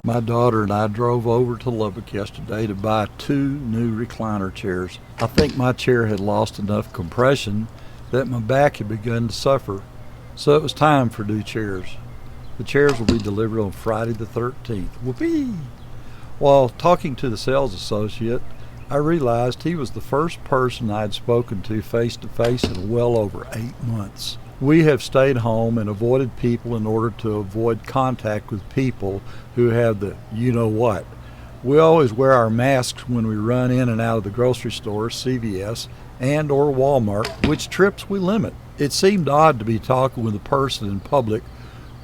My daughter and I drove over to Lubbock yesterday to buy 2 new recliner chairs. I think my chair had lost enough compression that my back had begun to suffer, so it was time for new chairs. The chairs will be delivered on Friday the 13th. Whoopee! While talking to the sales associate, I realized he was the first person I had spoken to face-to-face in well over 8 months. We have stayed home and avoided people in order to avoid contact with people who have the you-know-what. We always wear our masks when we run in and out of the grocery store, CVS, and or Walmart, which trips we limit. It seemed odd to be talking with a person in public.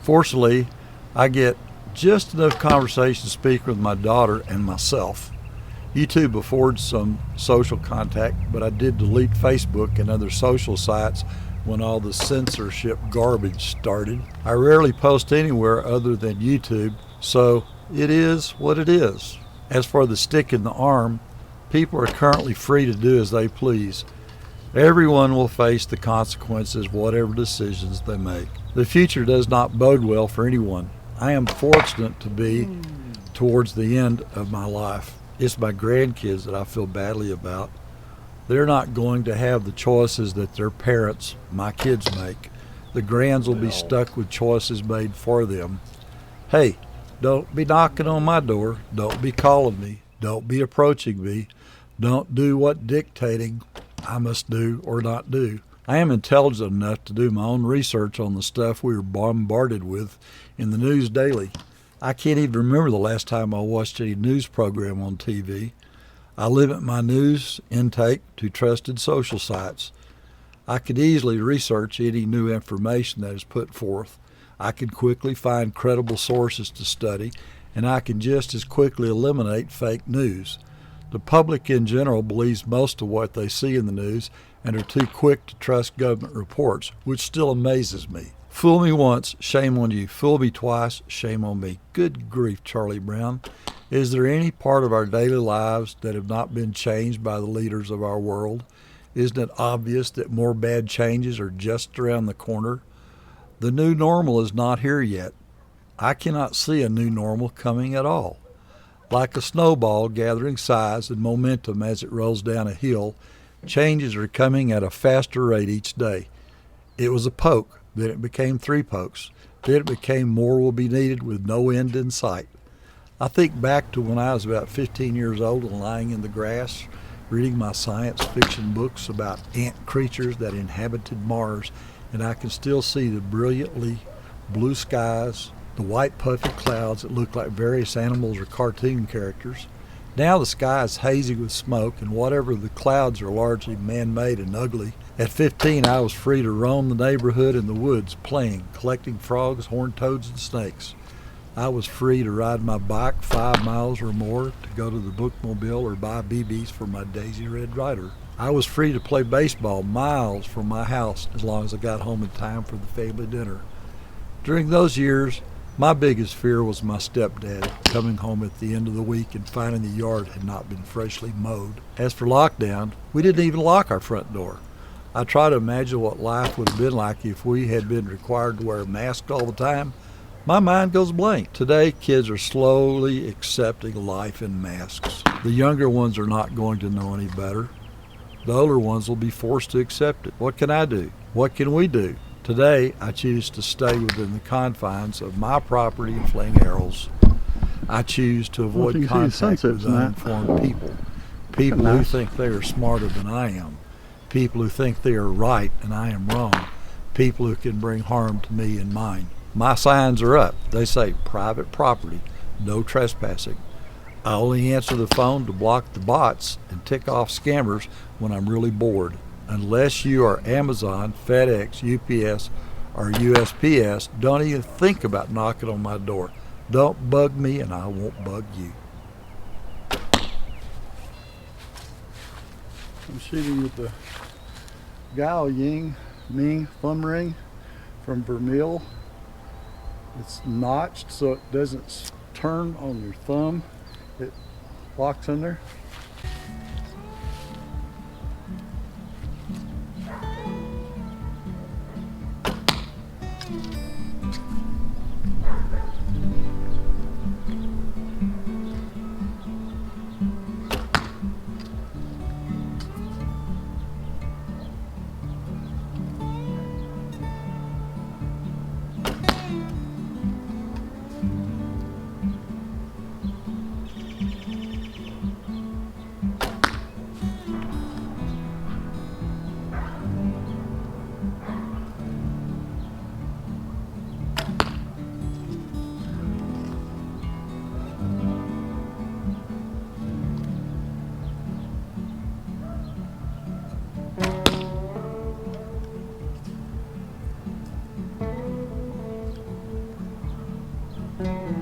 Fortunately, I get just enough conversation to speak with my daughter and myself. YouTube affords some social contact, but I did delete Facebook and other social sites when all the censorship garbage started. I rarely post anywhere other than YouTube, so it is what it is. As for the stick in the arm, people are currently free to do as they please. Everyone will face the consequences of whatever decisions they make. The future does not bode well for anyone. I am fortunate to be towards the end of my life. It's my grandkids that I feel badly about. They're not going to have the choices that their parents, my kids, make. The grands will be stuck with choices made for them. Hey, don't be knocking on my door. Don't be calling me. Don't be approaching me. Don't do what dictating I must do or not do. I am intelligent enough to do my own research on the stuff we are bombarded with in the news daily. I can't even remember the last time I watched any news program on TV. I limit my news intake to trusted social sites. I could easily research any new information that is put forth. I can quickly find credible sources to study, and I can just as quickly eliminate fake news. The public in general believes most of what they see in the news and are too quick to trust government reports, which still amazes me. Fool me once, shame on you. Fool me twice, shame on me. Good grief, Charlie Brown. Is there any part of our daily lives that have not been changed by the leaders of our world? Isn't it obvious that more bad changes are just around the corner? The new normal is not here yet. I cannot see a new normal coming at all. Like a snowball gathering size and momentum as it rolls down a hill, changes are coming at a faster rate each day. It was a poke, then it became 3 pokes, then it became more will be needed with no end in sight. I think back to when I was about 15 years old and lying in the grass, reading my science fiction books about ant creatures that inhabited Mars, and I can still see the brilliantly blue skies, the white puffy clouds that look like various animals or cartoon characters. Now the sky is hazy with smoke, and whatever the clouds are largely man-made and ugly. At 15, I was free to roam the neighborhood and the woods, playing, collecting frogs, horned toads, and snakes. I was free to ride my bike 5 miles or more, to go to the bookmobile or buy BBs for my Daisy Red Ryder. I was free to play baseball miles from my house as long as I got home in time for the family dinner. During those years, my biggest fear was my stepdad coming home at the end of the week and finding the yard had not been freshly mowed. As for lockdown, we didn't even lock our front door. I try to imagine what life would have been like if we had been required to wear masks all the time. My mind goes blank. Today, kids are slowly accepting life in masks. The younger ones are not going to know any better. The older ones will be forced to accept it. What can I do? What can we do? Today, I choose to stay within the confines of my property in Fling Arrows. I choose to avoid contact with uninformed people. People who think they are smarter than I am. People who think they are right and I am wrong. People who can bring harm to me and mine. My signs are up. They say private property, no trespassing. I only answer the phone to block the bots and tick off scammers when I'm really bored. Unless you are Amazon, FedEx, UPS, or USPS, don't even think about knocking on my door. Don't bug me and I won't bug you. I'm shooting with the Gao Ying Ming thumb ring from Vermil. It's notched so it doesn't turn on your thumb. It locks in there. it.